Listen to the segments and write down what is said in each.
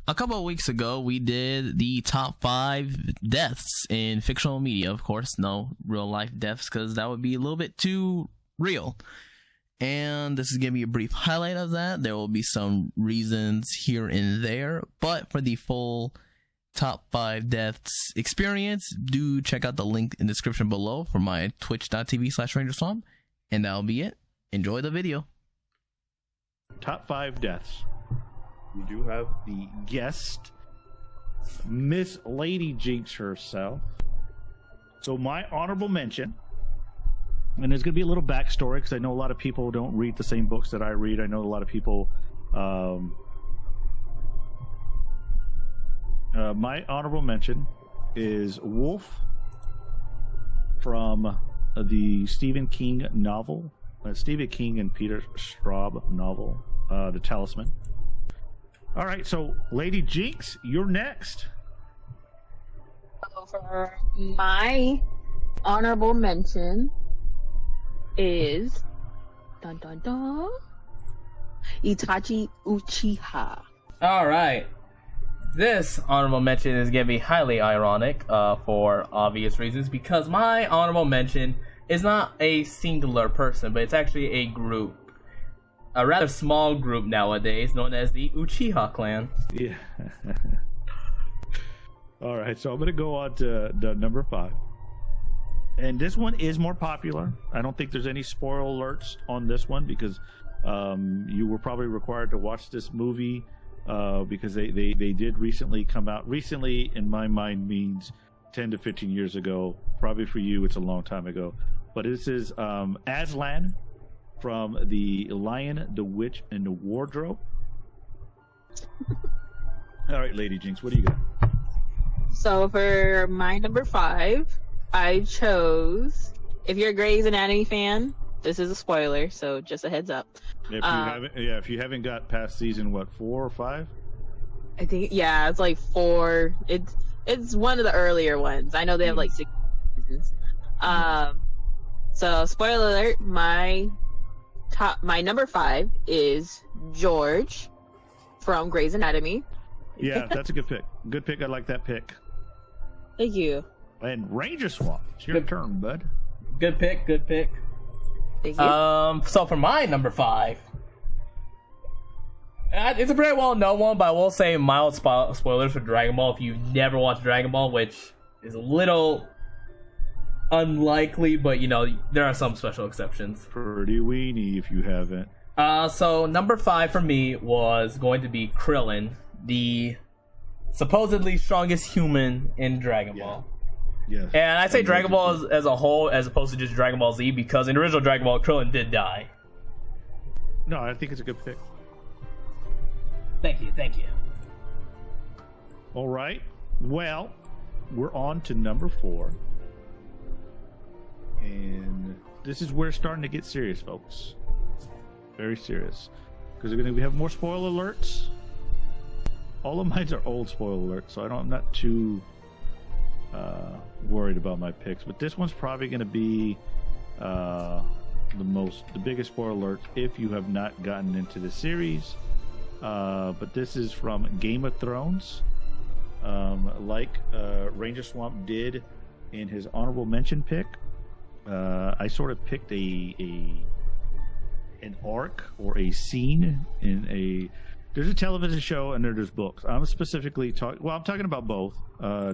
a couple of weeks ago, we did the top 5 deaths in fictional media. Of course, no real life deaths because that would be a little bit too real. And this is going to be a brief highlight of that. There will be some reasons here and there, but for the full top 5 deaths experience, do check out the link in the description below for my twitch.tv/rangerswamp, and that'll be it. Enjoy the video. Top 5 deaths. We do have the guest, Miss Lady Jinx herself. So my honorable mention, and there's going to be a little backstory because I know a lot of people don't read the same books that I read. I know a lot of people. My honorable mention is Wolf from the Stephen King novel, Stephen King and Peter Straub novel, The Talisman. All right, so Lady Jinx, you're next. So for my honorable mention is dun dun dun Itachi Uchiha. All right. This honorable mention is going to be highly ironic for obvious reasons because my honorable mention is not a singular person, but it's actually a group. A rather small group nowadays known as the Uchiha clan. Yeah. All right, so I'm going to go on to number 5. And this one is more popular. I don't think there's any spoiler alerts on this one because you were probably required to watch this movie because they did recently come out. Recently, in my mind, means 10 to 15 years ago. Probably for you, it's a long time ago. But this is Aslan from The Lion, the Witch, and the Wardrobe. All right, Lady Jinx, what do you got? So for my number 5, I chose. If you're a Grey's Anatomy fan, this is a spoiler, so just a heads up. If you haven't got past season 4 or 5, I think it's like 4. It's one of the earlier ones. I know they have like 6 seasons. So spoiler alert, my number 5 is George from Grey's Anatomy. Yeah, that's a good pick. Good pick. I like that pick. Thank you. And Ranger Swamp, it's your turn, bud. Good pick. Good pick. Thank you. So for my number 5, it's a very well known one, but I will say mild spoilers for Dragon Ball if you've never watched Dragon Ball, which is a little unlikely, but there are some special exceptions. Pretty weenie if you haven't. So number 5 for me was going to be Krillin, the supposedly strongest human in Dragon Ball. Yes. And I say Dragon Ball as a whole as opposed to just Dragon Ball Z because in the original Dragon Ball, Krillin did die. No, I think it's a good pick. Thank you. All right. Well, we're on to number 4. And this is where it's starting to get serious, folks. Very serious. Because we have more spoiler alerts. All of mine are old spoiler alerts, so I'm not too worried about my picks. But this one's probably going to be the biggest spoiler alert if you have not gotten into the series. But this is from Game of Thrones. Like Ranger Swamp did in his honorable mention pick. I sort of picked an arc or a scene in there's a television show and there's books. I'm specifically I'm talking about both,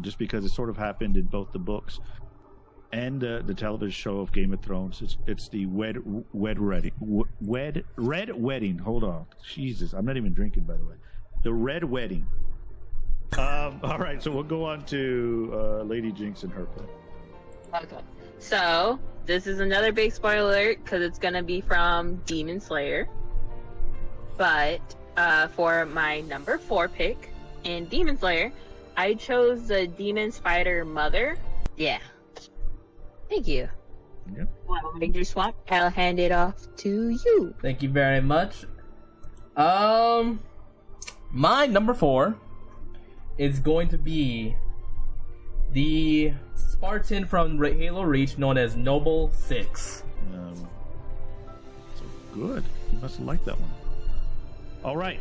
just because it sort of happened in both the books and the television show of Game of Thrones. It's the Red Wedding. Hold on, Jesus, I'm not even drinking, by the way. The Red Wedding. All right, so we'll go on to Lady Jinx and her pick. Okay. So, this is another big spoiler alert because it's going to be from Demon Slayer. But for my number 4 pick in Demon Slayer, I chose the Demon Spider Mother. Yeah. Thank you. Yep. Well, Ranger Swamp, I'll hand it off to you. Thank you very much. My number 4 is going to be the Spartan from Halo Reach known as Noble 6. So good. You must have liked that one. All right.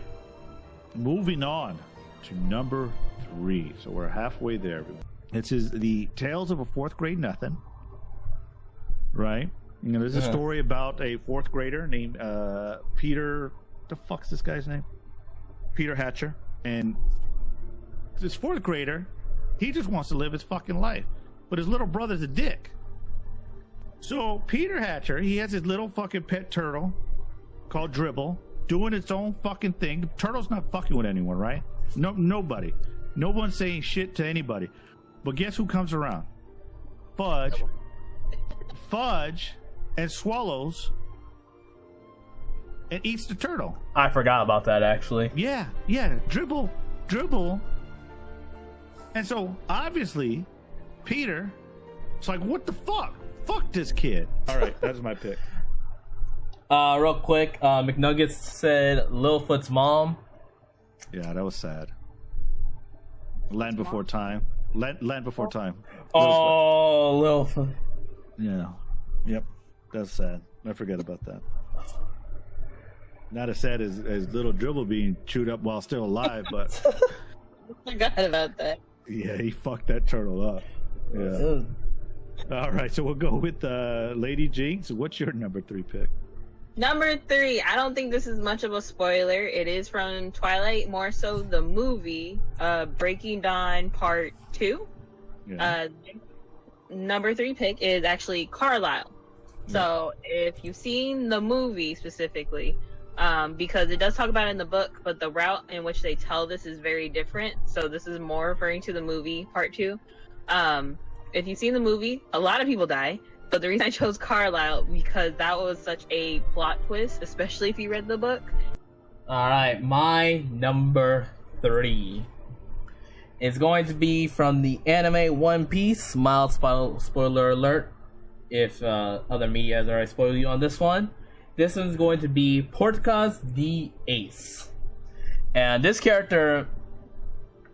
Moving on. to number 3. So we're halfway there. This is the Tales of a Fourth Grade Nothing. Right? You know, there's a story about a fourth grader named Peter. The fuck's this guy's name? Peter Hatcher. And this fourth grader, he just wants to live his fucking life. But his little brother's a dick. So Peter Hatcher, he has his little fucking pet turtle called Dribble, doing its own fucking thing. The turtle's not fucking with anyone, right? Nobody. No one's saying shit to anybody. But guess who comes around? Fudge and swallows and eats the turtle. I forgot about that, actually. Yeah. Dribble. And so, obviously, Peter, it's like, what the fuck? Fuck this kid. All right, that's my pick. Real quick, McNuggets said Littlefoot's mom. Yeah, that was sad. Land Before Time. Land Before Time. Oh, Littlefoot. Yeah. Yep. That's sad. I forget about that. Not as sad as little Dribble being chewed up while still alive, but I forgot about that. Yeah, he fucked that turtle up. Yeah. All right, so we'll go with Lady Jinx. What's your number 3 pick? Number 3, I don't think this is much of a spoiler. It is from Twilight, more so the movie, Breaking Dawn Part 2. Yeah. Number 3 pick is actually Carlisle. Yeah. So if you've seen the movie specifically, because it does talk about it in the book, but the route in which they tell this is very different. So this is more referring to the movie Part 2. If you've seen the movie, a lot of people die. But the reason I chose Carlisle, because that was such a plot twist, especially if you read the book. Alright, my number 3 is going to be from the anime One Piece. Mild spoiler alert, if other media has already spoiled you on this one. This one's going to be Portgas the Ace. And this character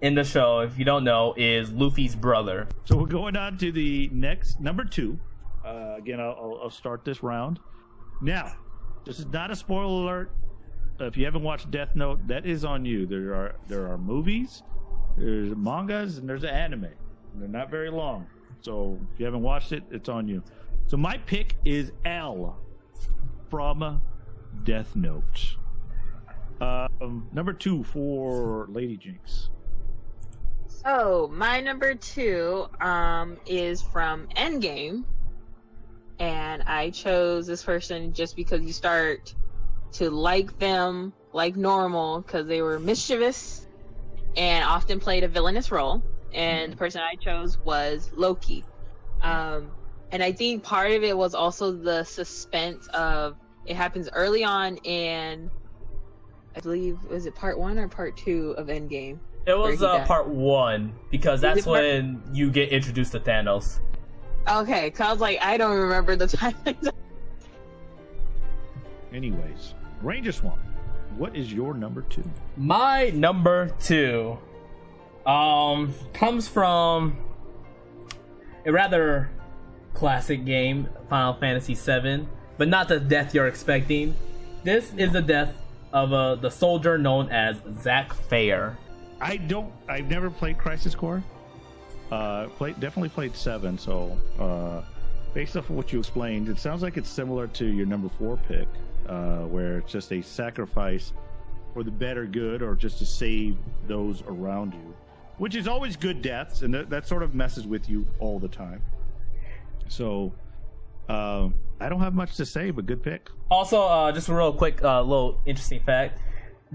in the show, if you don't know, is Luffy's brother. So we're going on to the next, number 2. Again, I'll start this round. Now, this is not a spoiler alert. If you haven't watched Death Note, that is on you. There are movies, there's mangas, and there's an anime. They're not very long. So if you haven't watched it, it's on you. So my pick is L from Death Note. Number 2 for Lady Jinx. So my number 2 is from Endgame. And I chose this person just because you start to like them like normal, because they were mischievous and often played a villainous role. And the person I chose was Loki. And I think part of it was also the suspense of it happens early on in, I believe, was it part 1 or part 2 of Endgame? It was part 1, because that's when you get introduced to Thanos. Okay, cause I was like, I don't remember the timelines. Anyways, Ranger Swamp, what is your number 2? My number 2 comes from a rather classic game, Final Fantasy VII, but not the death you're expecting. This is the death of the soldier known as Zack Fair. I've never played Crisis Core. Definitely played 7, so based off of what you explained, it sounds like it's similar to your number 4 pick, where it's just a sacrifice for the better good, or just to save those around you, which is always good deaths, and that sort of messes with you all the time. So I don't have much to say, but good pick. Also, just a real quick little interesting fact.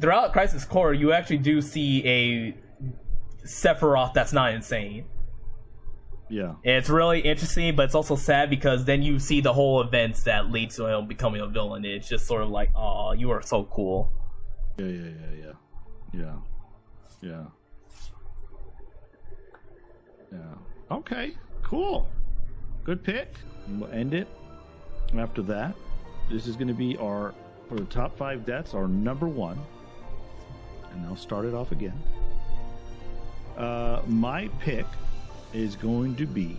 Throughout Crisis Core, you actually do see a Sephiroth that's not insane. Yeah. It's really interesting, but it's also sad, because then you see the whole events that lead to him becoming a villain. It's just sort of like, oh, you are so cool. Yeah. Okay, cool. Good pick. And we'll end it after that. This is going to be for the top 5 deaths, our number 1. And I'll start it off again. My pick is going to be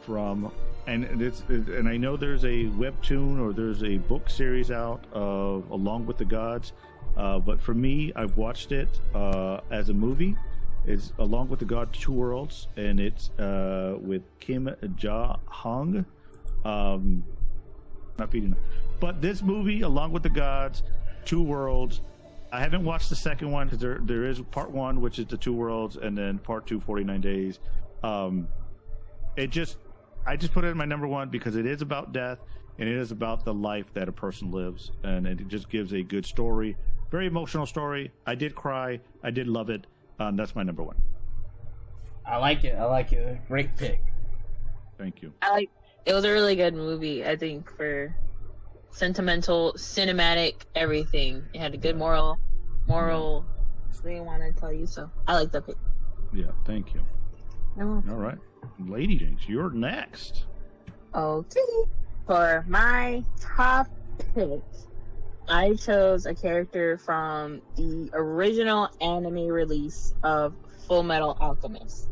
from, and I know there's a webtoon or there's a book series out of Along with the Gods. But for me, I've watched it as a movie. It's Along with the God Two Worlds, and it's with Kim Ja Hong. Not feeding, but this movie, Along with the Gods, Two Worlds. I haven't watched the second one because there is part one, which is the Two Worlds, and then part two, 49 Days. I just put it in my number one because it is about death and it is about the life that a person lives, and it just gives a good story, very emotional story. I did cry, I did love it. That's my number one. I like it. Great pick. Thank you. It was a really good movie, I think, for sentimental, cinematic, everything. It had a good moral they want to tell you, so I like the pick. Yeah, thank you. All right. Lady Jinx, you're next. Okay. For my top pick, I chose a character from the original anime release of Full Metal Alchemist.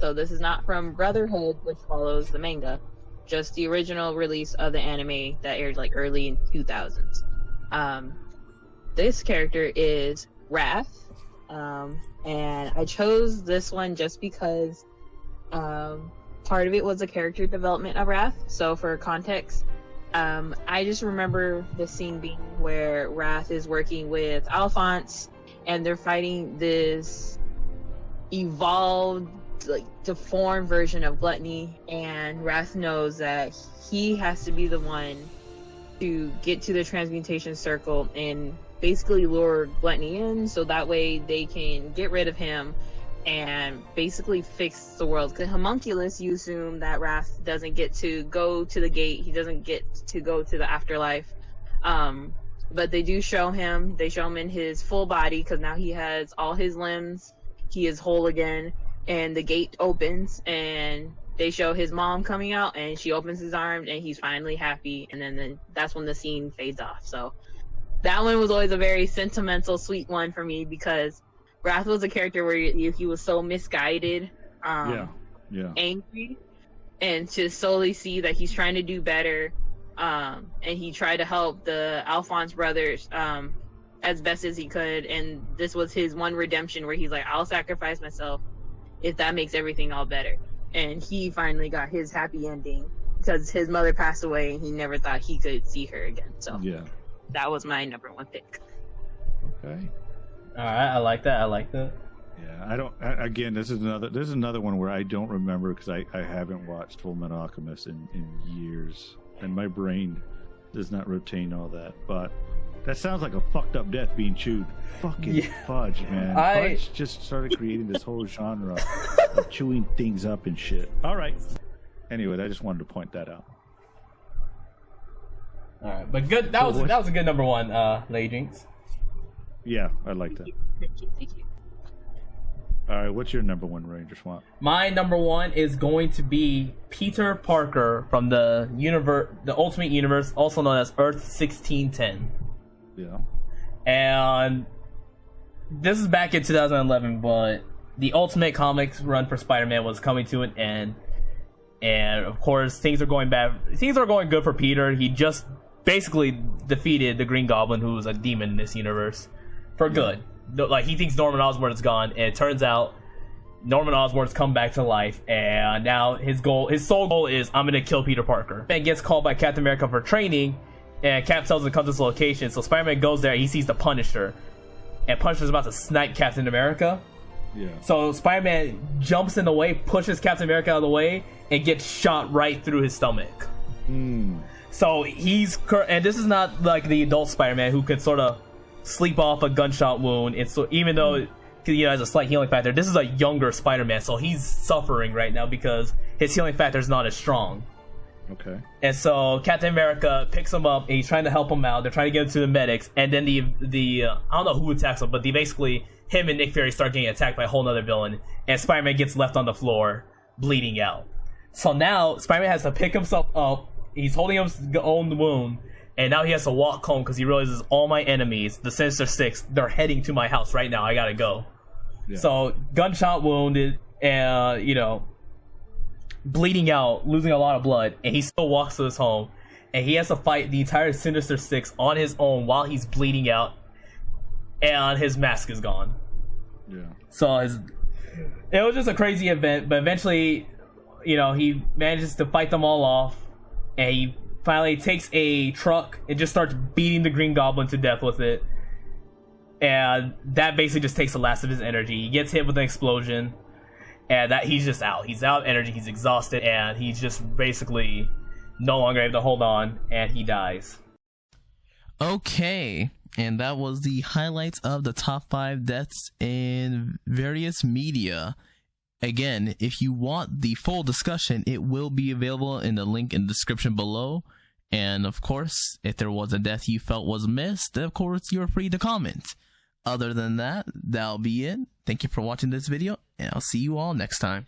So this is not from Brotherhood, which follows the manga. Just the original release of the anime that aired like early in 2000s. This character is Wrath, and I chose this one just because part of it was a character development of Wrath. So for context, I just remember the scene being where Wrath is working with Alphonse, and they're fighting this evolved, like deformed version of Gluttony, and Wrath knows that he has to be the one to get to the transmutation circle and basically lure Gluttony in, so that way they can get rid of him and basically fix the world. Because homunculus, you assume that Wrath doesn't get to go to the gate, he doesn't get to go to the afterlife, but they do show him in his full body, because now he has all his limbs, he is whole again. And the gate opens, and they show his mom coming out, and she opens his arms, and he's finally happy. And then that's when the scene fades off. So that one was always a very sentimental, sweet one for me, because Wrath was a character where he was so misguided, angry, and to solely see that he's trying to do better, and he tried to help the Alphonse brothers as best as he could. And this was his one redemption, where he's like, I'll sacrifice myself if that makes everything all better. And he finally got his happy ending because his mother passed away and he never thought he could see her again. So yeah, that was my number one pick. Okay. All right, I like that. Yeah, again, this is another one where I don't remember because I haven't watched Full Metal Alchemist in years, and my brain does not retain all that. But that sounds like a fucked up death being chewed. Fucking Fudge, man. Fudge just started creating this whole genre of chewing things up and shit. All right. Anyway, I just wanted to point that out. All right, but good. That was a good number one, Lady Jinx. Yeah, I like that. Thank you. All right, what's your number one, Ranger Swamp? My number one is going to be Peter Parker from the Ultimate Universe, also known as Earth 1610. Yeah. And this is back in 2011, but the Ultimate Comics run for Spider-Man was coming to an end. And of course, things are going bad. Things are going good for Peter. He just basically defeated the Green Goblin, who was a demon in this universe, for good. Like, he thinks Norman Osborn is gone, and it turns out Norman Osborn's come back to life, and now his sole goal is, I'm gonna kill Peter Parker. And gets called by Captain America for training, and Cap tells him to come to this location. So Spider-Man goes there, and he sees the Punisher, and Punisher's about to snipe Captain America. Yeah. So Spider-Man jumps in the way, pushes Captain America out of the way, and gets shot right through his stomach. So and this is not like the adult Spider-Man who could sort of sleep off a gunshot wound. And so even though he has a slight healing factor, this is a younger Spider-Man, so he's suffering right now because his healing factor is not as strong. Okay. And so Captain America picks him up, and he's trying to help him out. They're trying to get him to the medics, and then the I don't know who attacks him, but him and Nick Fury start getting attacked by a whole other villain, and Spider-Man gets left on the floor, bleeding out. So now Spider-Man has to pick himself up. He's holding his own wound, and now he has to walk home because he realizes all my enemies, the Sinister Six, they're heading to my house right now. I gotta go. Yeah. So gunshot wounded, and bleeding out, losing a lot of blood, and he still walks to his home, and he has to fight the entire Sinister Six on his own while he's bleeding out. and his mask is gone. Yeah. So it was just a crazy event, but eventually, he manages to fight them all off, and he finally takes a truck and just starts beating the Green Goblin to death with it. And that basically just takes the last of his energy. He gets hit with an explosion, and that he's just out. He's out of energy, he's exhausted, and he's just basically no longer able to hold on, and he dies. Okay, and that was the highlights of the top 5 deaths in various media. Again, if you want the full discussion, it will be available in the link in the description below. And of course, if there was a death you felt was missed, of course, you're free to comment. Other than that, that'll be it. Thank you for watching this video, and I'll see you all next time.